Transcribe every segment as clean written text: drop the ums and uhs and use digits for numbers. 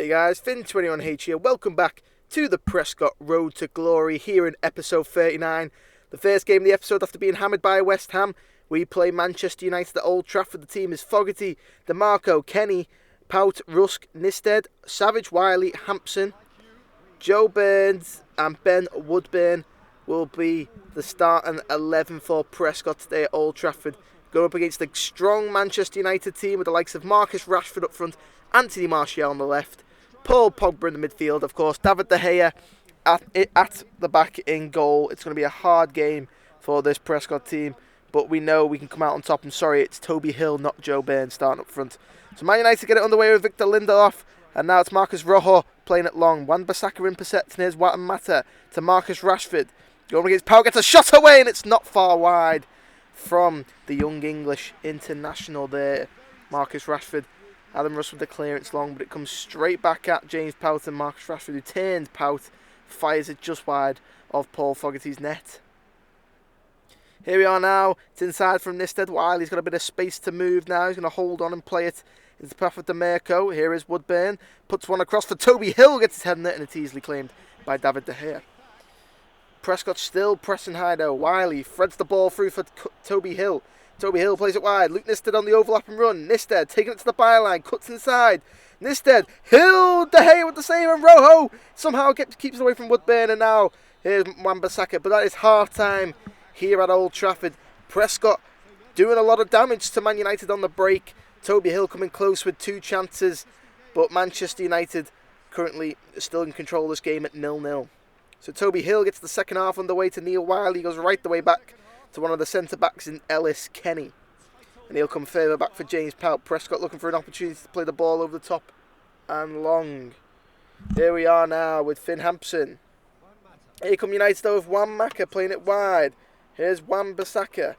Hey guys, PES2020 here. Welcome back to the Prescot Road to Glory here in episode 39. The first game of the episode after being hammered by West Ham. We play Manchester United at Old Trafford. The team is Fogarty, DeMarco, Kenny, Pout, Rusk, Nisted, Savage, Wiley, Hampson, Joe Burns and Ben Woodburn will be the starting 11 for Prescott today at Old Trafford. Going up against the strong Manchester United team with the likes of Marcus Rashford up front, Anthony Martial on the left, Paul Pogba in the midfield, of course, David De Gea at the back in goal. It's going to be a hard game for this Prescott team, but we know we can come out on top. I'm sorry, it's Toby Hill, not Joe Burns, starting up front. So Man United get it underway with Victor Lindelof, and now it's Marcus Rojo playing it long. Wan-Bissaka intercepts, and here's Watan Mata to Marcus Rashford. Going against Pau, gets a shot away, and it's not far wide from the young English international there. Marcus Rashford. Adam Russ with the clearance long, but it comes straight back at James Pout and Marcus Rashford, who turns Pout, fires it just wide of Paul Fogarty's net. Here we are now. It's inside from Nisted. Wiley's got a bit of space to move now. He's going to hold on and play it into the path of DeMarco. Here is Woodburn. Puts one across for Toby Hill. Gets his head in it, and it's easily claimed by David De Gea. Prescott still pressing high though. Wiley threads the ball through for Toby Hill. Toby Hill plays it wide. Luke Nisted on the overlap and run. Nisted taking it to the byline. Cuts inside. Nisted. Hill. De Gea with the save. And Rojo somehow keeps it away from Woodburn. And now here's Wan-Bissaka. But that is half time here at Old Trafford. Prescott doing a lot of damage to Man United on the break. Toby Hill coming close with 2 chances. But Manchester United currently still in control of this game at 0-0. So Toby Hill gets the second half underway to Neil Wiley. He goes right the way back to one of the centre-backs in Ellis Kenny. And he'll come further back for James Pout. Prescott looking for an opportunity to play the ball over the top and long. Here we are now with Finn Hampson. Here come United though with Wan-Maka playing it wide. Here's Wan-Bissaka.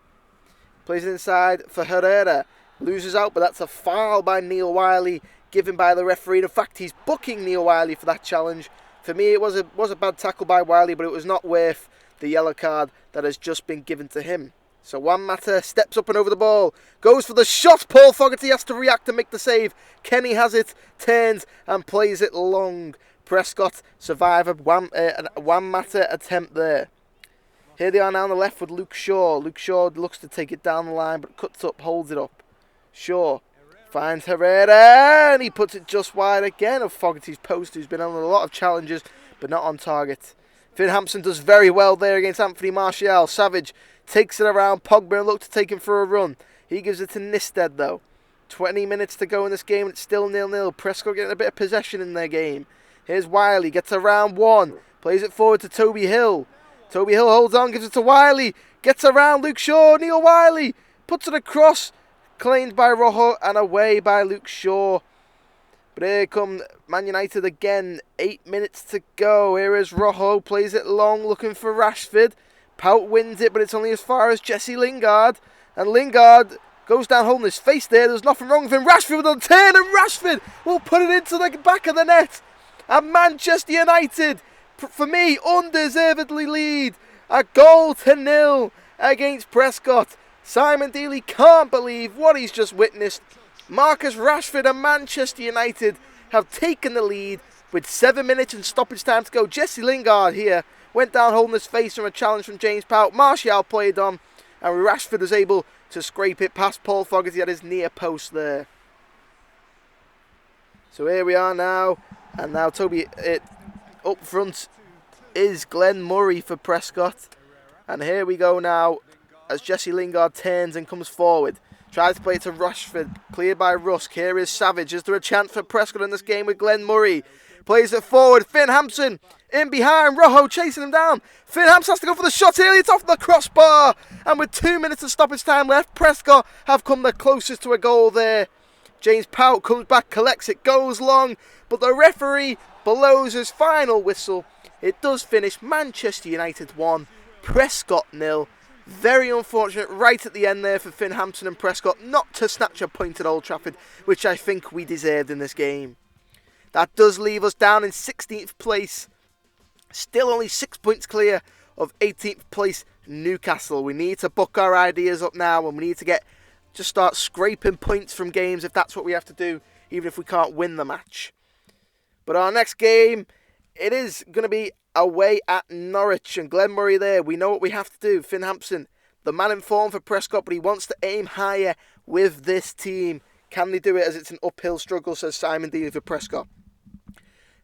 Plays it inside for Herrera. Loses out, but that's a foul by Neil Wiley, given by the referee. In fact, he's booking Neil Wiley for that challenge. For me, it was a bad tackle by Wiley, but it was not worth the yellow card that has just been given to him. So Wan-Mata steps up and over the ball, goes for the shot. Paul Fogarty has to react and make the save. Kenny has it, turns and plays it long. Prescott survive a Wan-Mata attempt there. Here they are now on the left with Luke Shaw. Luke Shaw looks to take it down the line, but cuts up, holds it up. Shaw finds Herrera, and he puts it just wide again of Fogarty's post, who's been on a lot of challenges, but not on target. Finn Hampson does very well there against Anthony Martial. Savage takes it around Pogba and looks to take him for a run. He gives it to Nisted though. 20 minutes to go in this game, and it's still 0-0. Prescott getting a bit of possession in their game. Here's Wiley, gets around one, plays it forward to Toby Hill. Toby Hill holds on, gives it to Wiley, gets around Luke Shaw. Neil Wiley puts it across, claimed by Rojo and away by Luke Shaw. But here come Man United again. 8 minutes to go. Here is Rojo, plays it long, looking for Rashford. Pout wins it, but it's only as far as Jesse Lingard. And Lingard goes down holding his face there. There's nothing wrong with him. Rashford with a turn, and Rashford will put it into the back of the net. And Manchester United, for me, undeservedly lead. A 1-0 against Prescott. Simon Deeley can't believe what he's just witnessed. Marcus Rashford and Manchester United have taken the lead with 7 minutes and stoppage time to go. Jesse Lingard here went down holding his face from a challenge from James Pout. Martial played on, and Rashford was able to scrape it past Paul Fogarty at his near post there. So here we are now, and now up front is Glenn Murray for Prescott. And here we go now as Jesse Lingard turns and comes forward. Tries to play it to Rashford, cleared by Rusk. Here is Savage. Is there a chance for Prescott in this game with Glenn Murray? Plays it forward. Finn Hampson in behind. Rojo chasing him down. Finn Hampson has to go for the shot here. It's off the crossbar. And with 2 minutes of stoppage time left, Prescott have come the closest to a goal there. James Pout comes back, collects it, goes long. But the referee blows his final whistle. It does finish Manchester United 1, Prescott 0. Very unfortunate right at the end there for Finn Hampson and Prescott not to snatch a point at Old Trafford, which I think we deserved in this game. That does leave us down in 16th place. Still only 6 points clear of 18th place Newcastle. We need to book our ideas up now, and we need to just start scraping points from games if that's what we have to do, even if we can't win the match. But our next game, it is going to be away at Norwich. And Glenn Murray there, we know what we have to do. Finn Hampson, the man in form for Prescot, but he wants to aim higher with this team. Can they do it as it's an uphill struggle, says Simon Deeley for Prescot.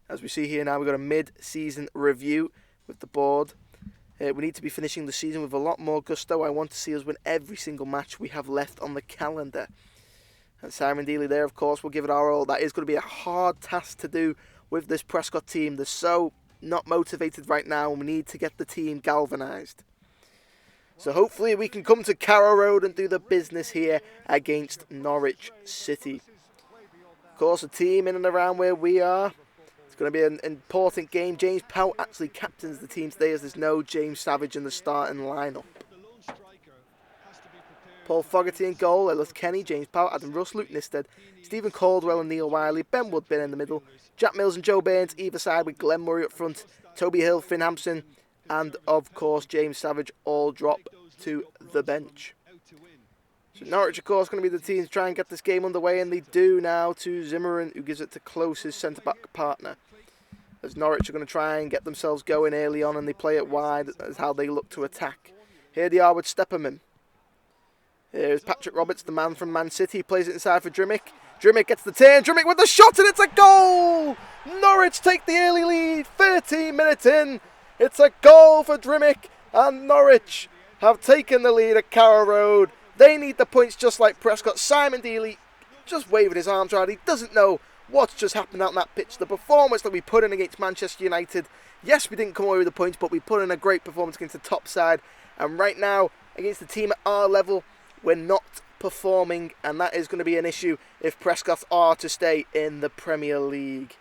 As we see here now, we've got a mid-season review with the board. We need to be finishing the season with a lot more gusto. I want to see us win every single match we have left on the calendar. And Simon Deeley there, of course, will give it our all. That is going to be a hard task to do with this Prescott team. They're so not motivated right now, and we need to get the team galvanised. So hopefully we can come to Carrow Road and do the business here against Norwich City. Of course, a team in and around where we are. It's going to be an important game. James Powell actually captains the team today as there's no James Savage in the starting lineup. Paul Fogarty in goal, Ellis Kenny, James Powell, Adam Russ, Luke Nisted, Stephen Caldwell and Neil Wiley, Ben Woodburn in the middle, Jack Mills and Joe Burns either side with Glenn Murray up front, Toby Hill, Finn Hampson, and of course James Savage all drop to the bench. So Norwich, of course, going to be the team to try and get this game underway, and they do now to Zimmerman, who gives it to Close, his centre-back partner. As Norwich are going to try and get themselves going early on, and they play it wide as how they look to attack. Here they are with Stepperman. Here's Patrick Roberts, the man from Man City. He plays it inside for Drimmick. Drimmick gets the turn. Drimmick with the shot, and it's a goal! Norwich take the early lead. 13 minutes in. It's a goal for Drimmick, and Norwich have taken the lead at Carrow Road. They need the points just like Prescott. Simon Deeley just waving his arms around. He doesn't know what's just happened out on that pitch. The performance that we put in against Manchester United. Yes, we didn't come away with the points, but we put in a great performance against the top side. And right now, against the team at our level, we're not performing, and that is going to be an issue if Prescott are to stay in the Premier League.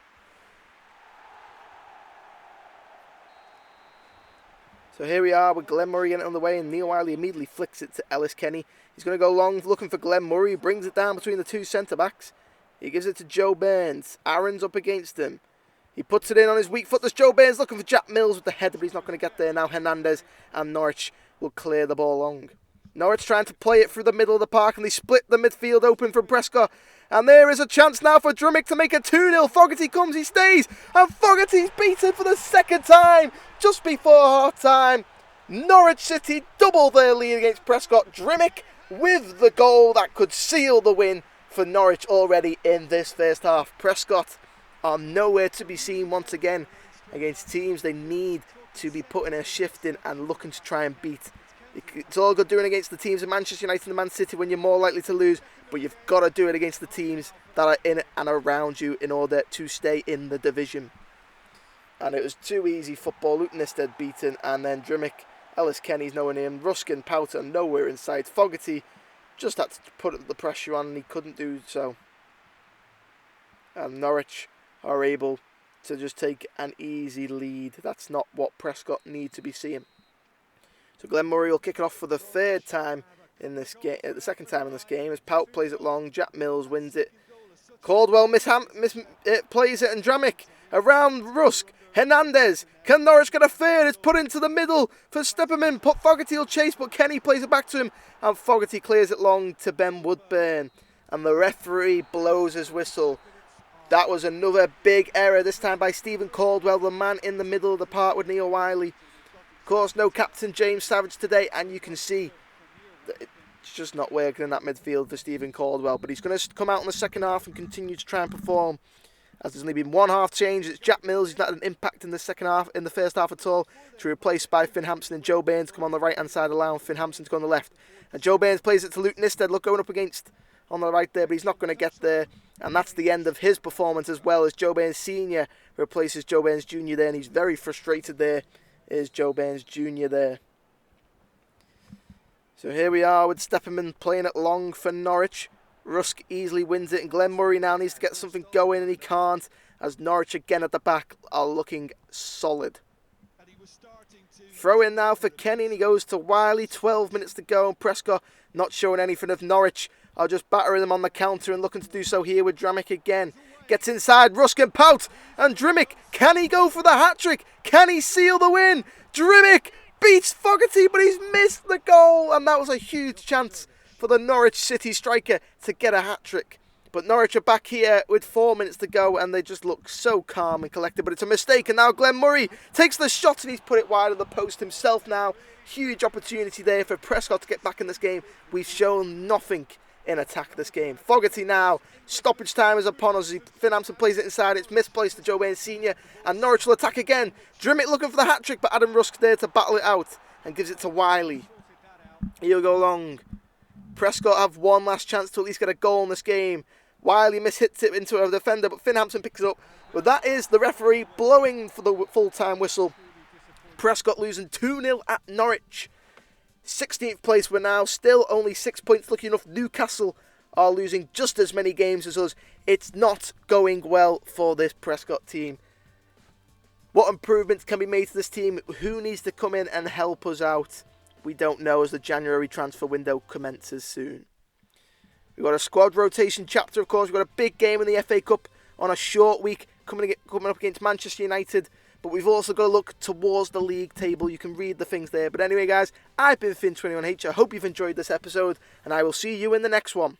So here we are with Glenn Murray getting on the way, and Neil Wiley immediately flicks it to Ellis Kenny. He's going to go long looking for Glenn Murray. He brings it down between the two centre-backs. He gives it to Joe Burns. Aaron's up against him. He puts it in on his weak foot. There's Joe Burns looking for Jack Mills with the header, but he's not going to get there. Now Hernandez and Norwich will clear the ball long. Norwich trying to play it through the middle of the park, and they split the midfield open from Prescott. And there is a chance now for Drimmick to make a 2-0. Fogarty comes, he stays, and Fogarty's beaten for the second time just before half-time. Norwich City double their lead against Prescott. Drimmick with the goal that could seal the win for Norwich already in this first half. Prescott are nowhere to be seen once again against teams they need to be putting a shift in and looking to try and beat. It's all good doing against the teams of Manchester United and Man City when you're more likely to lose, but you've got to do it against the teams that are in and around you in order to stay in the division. And it was too easy football. Luton Nisted beaten, and then Drimmick, Ellis Kenny's nowhere near him, Ruskin, Powter nowhere in sight. Fogarty just had to put the pressure on and he couldn't do so. And Norwich are able to just take an easy lead. That's not what Prescott need to be seeing. So Glenn Murray will kick it off for the third time in this game, the second time in this game, as Pout plays it long. Jack Mills wins it. Caldwell plays it, and Dramik around Rusk. Hernandez. Can Norwich get a third? It's put into the middle for Stepperman. Fogarty will chase, but Kenny plays it back to him, and Fogarty clears it long to Ben Woodburn. And the referee blows his whistle. That was another big error, this time by Stephen Caldwell, the man in the middle of the park with Neil Wiley. Of course, no captain James Savage today, and you can see that it's just not working in that midfield for Stephen Caldwell. But he's going to come out in the second half and continue to try and perform, as there's only been one half change. It's Jack Mills. He's not had an impact in the second half, in the first half at all, to replace by Finn Hampson and Joe Burns come on the right hand side of the line, Finn Hampson to go on the left. And Joe Burns plays it to Luke Nisted, going up against on the right there, but he's not going to get there. And that's the end of his performance, as well as Joe Burns Sr. replaces Joe Burns Jr. there, and he's very frustrated there. Is Joe Burns Jr. there. So here we are with Stepperman playing it long for Norwich. Rusk easily wins it, and Glenn Murray now needs to get something going, and he can't, as Norwich again at the back are looking solid. Throw in now for Kenny, and he goes to Wiley. 12 minutes to go, and Prescott not showing anything of Norwich. Are just battering them on the counter and looking to do so here with Dramik again. Gets inside, Rusk and Pout, and Drimmick, can he go for the hat-trick? Can he seal the win? Drimmick beats Fogarty, but he's missed the goal, and that was a huge chance for the Norwich City striker to get a hat-trick. But Norwich are back here with 4 minutes to go, and they just look so calm and collected. But it's a mistake, and now Glenn Murray takes the shot, and he's put it wide of the post himself now. Huge opportunity there for Prescot to get back in this game. We've shown nothing in attack this game. Fogarty now. Stoppage time is upon us. Finn Hampson plays it inside. It's misplaced to Joe Bain Sr. And Norwich will attack again. Drimmick looking for the hat-trick, but Adam Rusk there to battle it out and gives it to Wiley. He'll go long. Prescott have one last chance to at least get a goal in this game. Wiley mishits it into a defender, but Finn Hampson picks it up. But that is the referee blowing for the full-time whistle. Prescott losing 2-0 at Norwich. 16th place we're now, still only 6 points. Lucky enough, Newcastle are losing just as many games as us. It's not going well for this Prescott team. What improvements can be made to this team? Who needs to come in and help us out? We don't know, as the January transfer window commences soon. We've got a squad rotation chapter, of course. We've got a big game in the FA Cup on a short week coming up against Manchester United. But we've also got to look towards the league table. You can read the things there. But anyway, guys, I've been Finn21H. I hope you've enjoyed this episode, and I will see you in the next one.